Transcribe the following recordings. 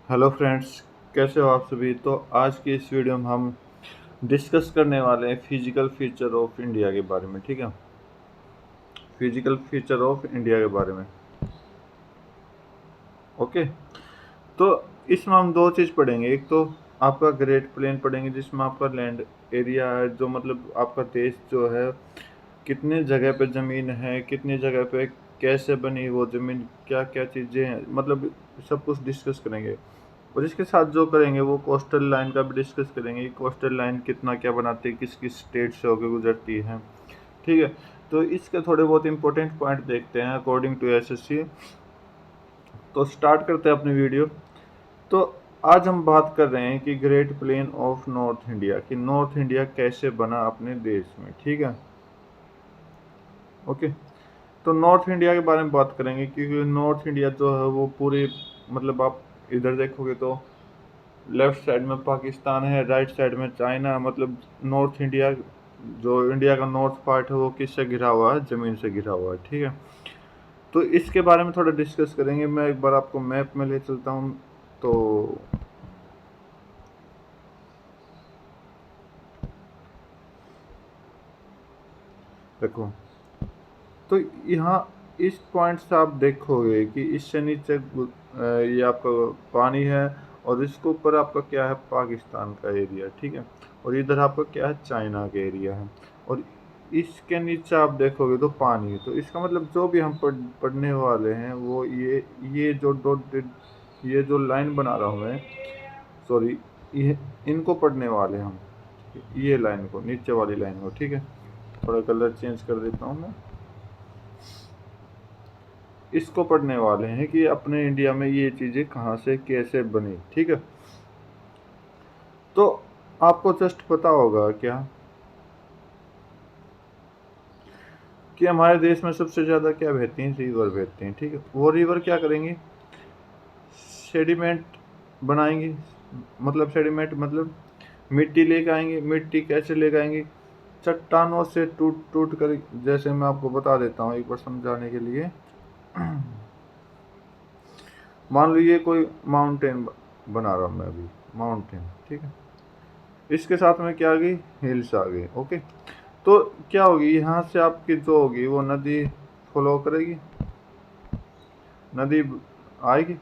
Hello friends, कैसे हो आप सभी। तो आज की इस वीडियो में हम डिस्कस करने वाले हैं फिजिकल फीचर ऑफ इंडिया के बारे में। ठीक है, फिजिकल फीचर ऑफ इंडिया के बारे में। ओके, तो इसमें हम दो चीज़ पढ़ेंगे। एक तो आपका ग्रेट प्लेन पढ़ेंगे, जिसमें आपका लैंड एरिया है, जो मतलब आपका देश जो है कितने जगह पे ज़मीन है, कितनी जगह पे कैसे बनी वो ज़मीन, क्या क्या चीज़ें हैं, मतलब सब कुछ डिस्कस करेंगे। और इसके साथ जो करेंगे वो कोस्टल लाइन का भी डिस्कस करेंगे। कोस्टल लाइन कितना क्या बनाती है, किस किस स्टेट से होकर गुजरती है। ठीक है, तो इसके थोड़े बहुत इंपॉर्टेंट पॉइंट देखते हैं अकॉर्डिंग टू एसएससी। तो स्टार्ट करते हैं अपनी वीडियो। तो आज हम बात कर रहे हैं कि great plain of north India, कि नॉर्थ इंडिया कैसे बना अपने देश में। ठीक है, ओके। तो नॉर्थ इंडिया के बारे में बात करेंगे, क्योंकि नॉर्थ इंडिया जो है वो पूरे, मतलब आप इधर देखोगे तो लेफ्ट साइड में पाकिस्तान है, राइट साइड में चाइना, मतलब नॉर्थ इंडिया, जो इंडिया का नॉर्थ पार्ट है वो किससे घिरा हुआ है, ज़मीन से घिरा हुआ है। ठीक है, तो इसके बारे में थोड़ा डिस्कस करेंगे। मैं एक बार आपको मैप में ले चलता हूँ। तो देखो, तो यहाँ इस पॉइंट से आप देखोगे कि इससे नीचे ये आपका पानी है, और इसके ऊपर आपका क्या है, पाकिस्तान का एरिया। ठीक है, और इधर आपका क्या है, चाइना का एरिया है। और इसके नीचे आप देखोगे तो पानी है। तो इसका मतलब जो भी हम पढ़ने वाले हैं वो ये जो डॉटेड, ये जो लाइन बना रहा हूँ मैं, सॉरी, ये इनको पढ़ने वाले हैं हम, ये लाइन को, नीचे वाली लाइन को। ठीक है, थोड़ा कलर चेंज कर देता हूँ मैं। इसको पढ़ने वाले हैं कि अपने इंडिया में ये चीज़ें कहाँ से कैसे बनी। ठीक है, तो आपको जस्ट पता होगा क्या कि हमारे देश में सबसे ज़्यादा क्या बहती हैं, रिवर बहती हैं। ठीक है, वो रिवर क्या करेंगी, सेडिमेंट बनाएंगी। मतलब सेडिमेंट मतलब मिट्टी लेके आएंगे। मिट्टी कैसे लेके आएंगी, चट्टानों से टूट टूट कर। जैसे मैं आपको बता देता हूँ एक बार समझाने के लिए। मान लीजिए कोई माउंटेन बना रहा हूँ मैं अभी, माउंटेन। ठीक है, इसके साथ में क्या आ गई, हिल्स आ गई। ओके, तो क्या होगी, यहाँ से आपकी जो होगी वो नदी फ्लो करेगी, नदी आएगी।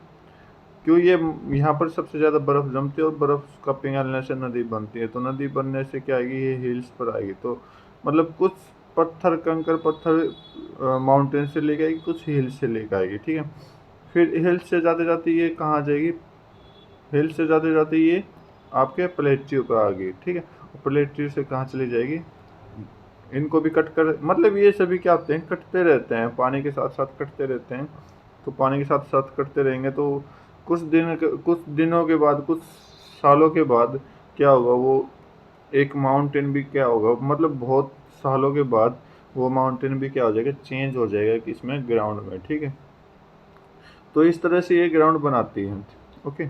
क्यों, ये यहाँ पर सबसे ज़्यादा बर्फ़ जमती है, और बर्फ़ का पिघलने से नदी बनती है। तो नदी बनने से क्या आएगी, ये हिल्स पर आएगी। तो मतलब कुछ पत्थर, कंकर पत्थर माउंटेन से लेके आएगी, कुछ हिल से लेके आएगी। ठीक है, फिर हिल से जाते जाते ये कहाँ जाएगी, हिल से जाते जाते ये आपके प्लेट्यू पर आ गई। ठीक है, प्लेट्यू से कहाँ चली जाएगी, इनको भी कट कर, मतलब ये सभी क्या होते हैं, कटते रहते हैं, पानी के साथ साथ कटते रहते हैं। तो पानी के साथ साथ कटते रहेंगे तो कुछ दिनों के बाद, कुछ सालों के बाद क्या होगा, वो एक माउंटेन भी क्या होगा, मतलब बहुत सालों के बाद वो माउंटेन भी क्या हो जाएगा, चेंज हो जाएगा कि इसमें ग्राउंड में। ठीक है, तो इस तरह से ये ग्राउंड बनाती है। ओके,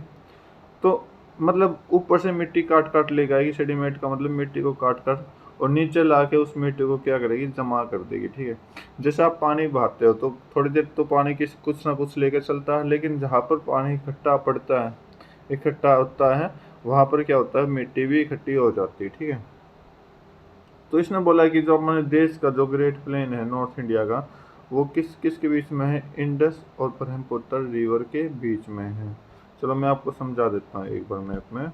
तो मतलब ऊपर से मिट्टी काट काट लेके आएगी, सेडिमेंट का मतलब मिट्टी को काट काट, और नीचे ला के उस मिट्टी को क्या करेगी, जमा कर देगी। ठीक है, जैसे आप पानी बहाते हो तो थोड़ी देर तो पानी किस कुछ ना कुछ लेकर चलता है, लेकिन जहाँ पर पानी इकट्ठा पड़ता है, इकट्ठा होता है, वहाँ पर क्या होता है, मिट्टी भी इकट्ठी हो जाती है। ठीक है, तो इसने बोला कि जो हमारे देश का जो ग्रेट प्लेन है नॉर्थ इंडिया का, वो किस किस के बीच में है, इंडस और ब्रह्मपुत्र रिवर के बीच में है। चलो मैं आपको समझा देता हूँ एक बार मैप में।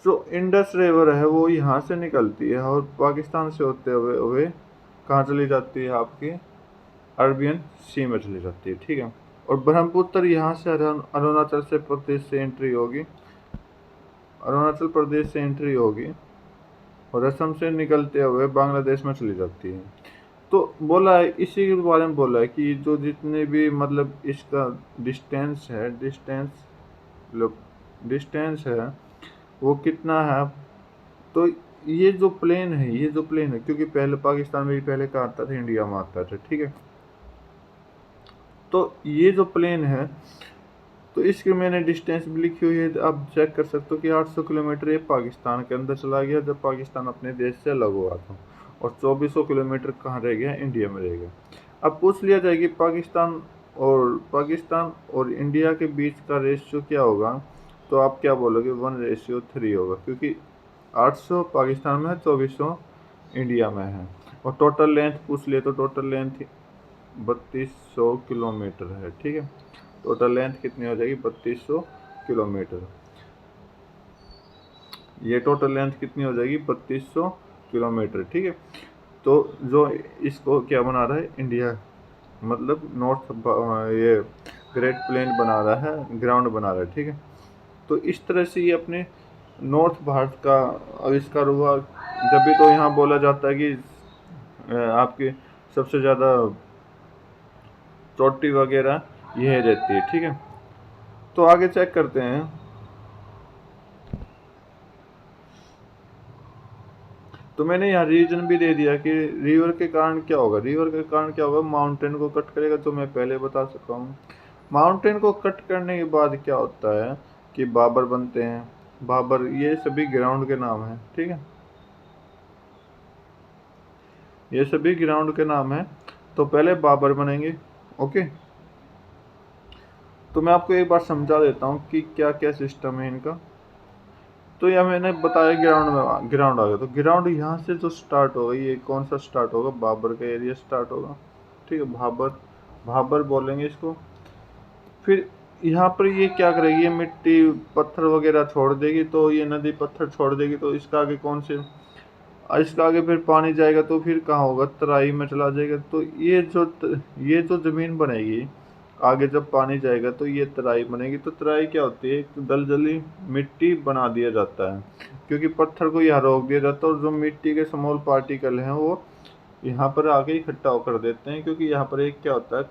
जो इंडस रिवर है वो यहाँ से निकलती है, और पाकिस्तान से होते हुए हुए कहाँ चली जाती है, आपकी अरबियन सी में चली जाती है। ठीक है, और ब्रह्मपुत्र यहाँ से अरुणाचल से प्रदेश से एंट्री होगी, अरुणाचल प्रदेश से एंट्री होगी, और असम से निकलते हुए बांग्लादेश में चली जाती है। तो बोला है, इसी के बारे में बोला है कि जो जितने भी, मतलब इसका डिस्टेंस है, मतलब डिस्टेंस है वो कितना है। तो ये जो प्लेन है, ये जो प्लेन है, क्योंकि पहले पाकिस्तान में भी पहले कहा आता था, इंडिया में आता था। ठीक है, तो ये जो प्लेन है, तो इसकी मैंने डिस्टेंस भी लिखी हुई है, आप चेक कर सकते हो कि 800 किलोमीटर ये पाकिस्तान के अंदर चला गया जब पाकिस्तान अपने देश से अलग हुआ था, और 2400 किलोमीटर कहाँ रह गया, इंडिया में रह गया। अब पूछ लिया जाए कि पाकिस्तान और पाकिस्तान और इंडिया के बीच का रेशियो क्या होगा, तो आप क्या बोलोगे 1:3 होगा, क्योंकि 800 पाकिस्तान में है, 2400 इंडिया में है। और टोटल लेंथ पूछ लिए तो टोटल लेंथ 3200 किलोमीटर है, ठीक है। टोटल लेंथ कितनी हो जाएगी 3200 किलोमीटर। ये टोटल लेंथ कितनी हो जाएगी 3200 किलोमीटर, ठीक है। तो जो इसको क्या बना रहा है इंडिया, मतलब नॉर्थ, ये ग्रेट प्लेन बना रहा है, ग्राउंड बना रहा है, ठीक है। तो इस तरह से ये अपने नॉर्थ भारत का आविष्कार हुआ। जब भी तो यहाँ बोला जाता है कि आपकी सबसे ज़्यादा चोटी वगैरह यह रहती है, ठीक है। तो आगे चेक करते हैं। तो मैंने यहाँ रीजन भी दे दिया कि रिवर के कारण क्या होगा, रिवर के कारण क्या होगा, माउंटेन को कट करेगा, जो मैं पहले बता चुका हूँ। माउंटेन को कट करने के बाद क्या होता है कि बाबर बनते हैं। बाबर, ये सभी ग्राउंड के नाम हैं, ठीक है। ये सभी ग्राउंड के नाम हैं। तो पहले बाबर बनेंगे, ओके। तो मैं आपको एक बार समझा देता हूँ कि क्या क्या सिस्टम है इनका। तो यह मैंने बताया ग्राउंड में, ग्राउंड आ गया। तो ग्राउंड यहाँ से जो स्टार्ट होगा, ये कौन सा स्टार्ट होगा, बाबर का एरिया स्टार्ट होगा, ठीक है। भाबर, भाबर बोलेंगे इसको। फिर यहाँ पर ये क्या करेगी, ये मिट्टी पत्थर वगैरह छोड़ देगी, तो ये नदी पत्थर छोड़ देगी, तो इसका आगे कौन से, इसका आगे फिर पानी जाएगा, तो फिर कहाँ होगा, तराई में चला जाएगा। तो ये जो जमीन बनेगी, आगे जब पानी जाएगा तो ये तराई बनेगी। तो तराई क्या होती है, एक दलदली मिट्टी बना दिया जाता है, क्योंकि पत्थर को यहाँ रोक दिया जाता है, और जो मिट्टी के स्मॉल पार्टिकल हैं वो यहाँ पर आके इकट्ठा कर देते हैं, क्योंकि यहाँ पर एक क्या होता है,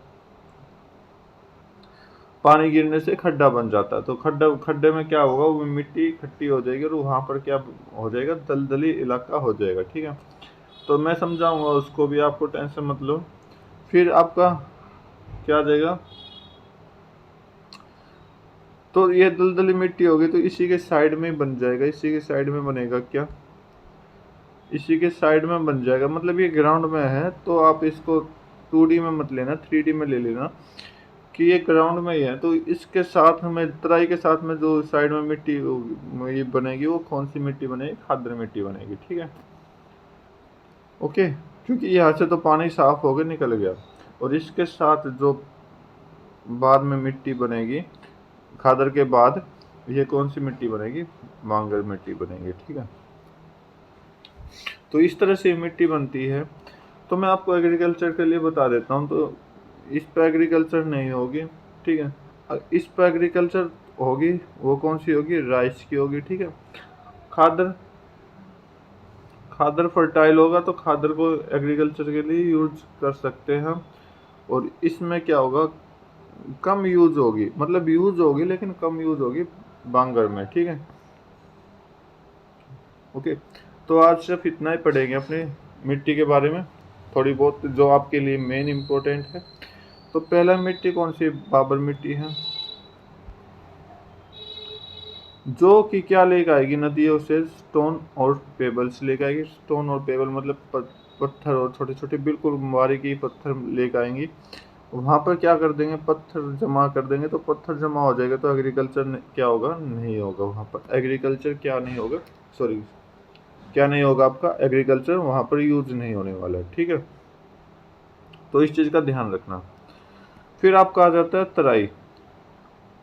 पानी गिरने से खड्डा बन जाता है। तो खड्डे में क्या होगा, वो मिट्टी इकट्ठी हो जाएगी, और वहाँ पर क्या हो जाएगा, दलदली इलाका हो जाएगा, ठीक है। तो मैं समझाऊंगा उसको भी, आपको टेंशन मत लो। फिर आपका क्या आ जाएगा, तो ये दलदली मिट्टी होगी, तो इसी के साइड में बन जाएगा, इसी के साइड में बनेगा क्या, इसी के साइड में बन जाएगा। मतलब ये ग्राउंड में है, तो आप इसको 2D में मत लेना, 3D में ले लेना कि ये ग्राउंड में ही है। तो इसके साथ में तराई के साथ में जो साइड में मिट्टी ये बनेगी, वो कौन सी मिट्टी बनेगी, खादर मिट्टी बनेगी, ठीक है, ओके। क्योंकि यहाँ से तो पानी साफ होकर निकल गया, और इसके साथ जो बाद में मिट्टी बनेगी खादर के बाद, ये कौन सी मिट्टी बनेगी, बांगर मिट्टी बनेगी, ठीक है। तो इस तरह से मिट्टी बनती है। तो मैं आपको एग्रीकल्चर के लिए बता देता हूँ। तो इस पर एग्रीकल्चर नहीं होगी, ठीक है। इस पर एग्रीकल्चर होगी, वो कौन सी होगी, राइस की होगी, ठीक है। खादर, खादर फर्टाइल होगा, तो खादर को एग्रीकल्चर के लिए यूज कर सकते हैं हम। और इसमें क्या होगा, कम यूज होगी, मतलब यूज होगी लेकिन कम यूज होगी बांगर में, ठीक है, ओके। तो आज सिर्फ इतना ही पढ़ेंगे अपने मिट्टी के बारे में, थोड़ी बहुत जो आपके लिए मेन इम्पोर्टेंट है। तो पहला मिट्टी कौन सी, बाबर मिट्टी है, जो कि क्या लेकर आएगी, नदियों से स्टोन और पेबल्स लेकर आएगी। स्टोन और पेबल मतलब पत्थर, और छोटे छोटे बिल्कुल बारीकी पत्थर लेकर आएंगी। वहाँ पर क्या कर देंगे, पत्थर जमा कर देंगे, तो पत्थर जमा हो जाएगा, तो एग्रीकल्चर क्या होगा, नहीं होगा वहाँ पर, एग्रीकल्चर क्या नहीं होगा, सॉरी, क्या नहीं होगा आपका, एग्रीकल्चर वहाँ पर यूज नहीं होने वाला है, ठीक है। तो इस चीज़ का ध्यान रखना। फिर आपका आ जाता है तराई।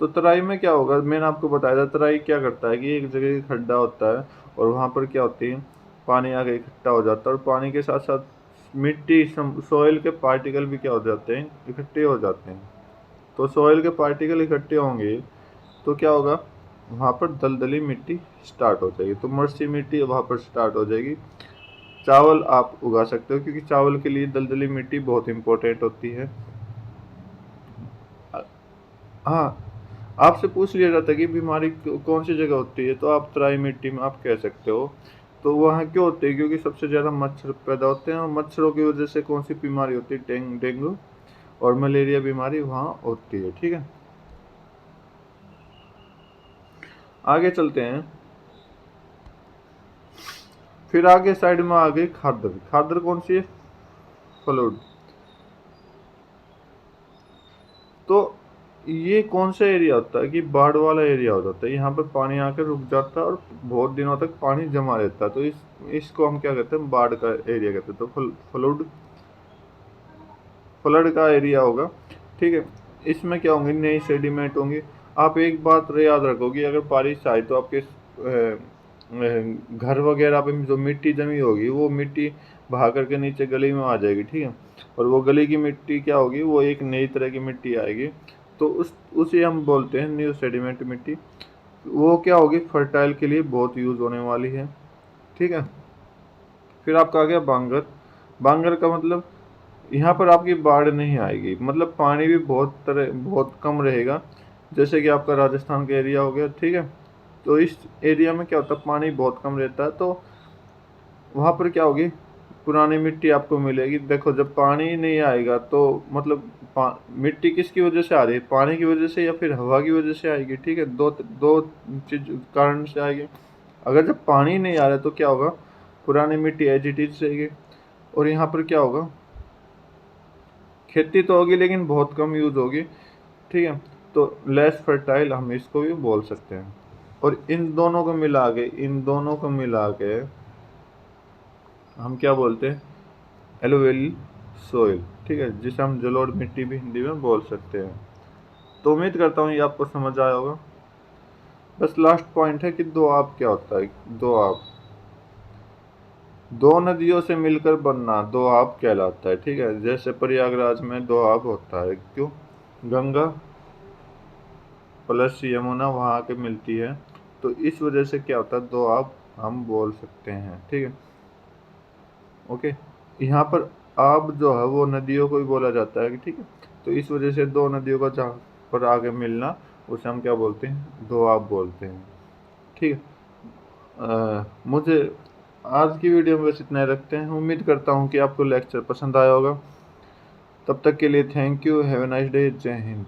तो तराई में क्या होगा, मैंने आपको बताया था, तराई क्या करता है कि एक जगह खड्डा होता है, और वहाँ पर क्या होती है, पानी आके इकट्ठा हो जाता है, और पानी के साथ साथ मिट्टी, सॉइल के पार्टिकल भी क्या हो जाते हैं, इकट्ठे हो जाते हैं। तो सॉइल के पार्टिकल इकट्ठे होंगे, तो क्या होगा, वहाँ पर दलदली मिट्टी स्टार्ट हो जाएगी, तो मर्सी मिट्टी वहाँ पर स्टार्ट हो जाएगी। चावल आप उगा सकते हो, क्योंकि चावल के लिए दलदली मिट्टी बहुत इंपॉर्टेंट होती है। हाँ, आपसे पूछ लिया जाता है कि बीमारी कौन सी जगह होती है, तो आप तराई मिट्टी में आप कह सकते हो। तो वहाँ क्यों होती है, क्योंकि सबसे ज़्यादा मच्छर पैदा होते हैं, और मच्छरों की वजह से कौन सी बीमारी होती है, डेंगू और मलेरिया बीमारी वहाँ होती है, ठीक है। आगे चलते हैं। फिर आगे साइड में आ गई खादर। खादर कौन सी है, फ्लूड। तो ये कौन सा एरिया होता है कि बाढ़ वाला एरिया हो जाता है, यहाँ पर पानी आकर रुक जाता है और बहुत दिनों तक पानी जमा रहता है। तो इसको हम क्या कहते हैं, बाढ़ का एरिया कहते हैं। तो फ्लड का एरिया होगा, ठीक है। इसमें क्या होंगे, नई सेडिमेंट होंगी। आप एक बात याद रखोगे, अगर बारिश आए तो आपके घर वगैरह पे जो मिट्टी जमी होगी वो मिट्टी बहा करके नीचे गली में आ जाएगी, ठीक है। और वो गली की मिट्टी क्या होगी, वो एक नई तरह की मिट्टी आएगी। तो उसे हम बोलते हैं न्यू सेडिमेंट मिट्टी। वो क्या होगी, फर्टाइल के लिए बहुत यूज होने वाली है, ठीक है। फिर आपका आ गया बांगर। बांगर का मतलब यहाँ पर आपकी बाढ़ नहीं आएगी, मतलब पानी भी बहुत कम रहेगा। जैसे कि आपका राजस्थान का एरिया हो गया, ठीक है। तो इस एरिया में क्या होता है, पानी बहुत कम रहता है। तो वहाँ पर क्या होगी, पुरानी मिट्टी आपको मिलेगी। देखो जब पानी नहीं आएगा तो मतलब मिट्टी किसकी वजह से आ रही है, पानी की वजह से या फिर हवा की वजह से आएगी, ठीक है। दो दो चीज कारण से आएगी। अगर जब पानी नहीं आ रहा तो क्या होगा, पुरानी मिट्टी एज इट इज रहेगी। और यहाँ पर क्या होगा, खेती तो होगी लेकिन बहुत कम यूज होगी, ठीक है। तो लेस फर्टाइल हम इसको भी बोल सकते हैं। और इन दोनों को मिला के हम क्या बोलते हैं, एलोवेल सोइल, ठीक है, जिसे हम जलोढ़ मिट्टी भी हिंदी में बोल सकते हैं। तो उम्मीद करता हूँ ये आपको समझ आया होगा। बस लास्ट पॉइंट है कि दोआब क्या होता है। दोआब, दो नदियों से मिलकर बनना दोआब कहलाता है, ठीक है। जैसे प्रयागराज में दोआब होता है, क्यों, गंगा प्लस यमुना वहाँ के मिलती है, तो इस वजह से क्या होता है, दोआब हम बोल सकते हैं, ठीक है। ओके, यहाँ पर आब जो है वो नदियों को भी बोला जाता है, ठीक है। तो इस वजह से दो नदियों का जहाँ पर आगे मिलना उसे हम क्या बोलते हैं, दोआब बोलते हैं, ठीक है। मुझे आज की वीडियो में बस इतना ही रखते हैं। उम्मीद करता हूँ कि आपको लेक्चर पसंद आया होगा। तब तक के लिए thank you, have a nice day, जय हिंद।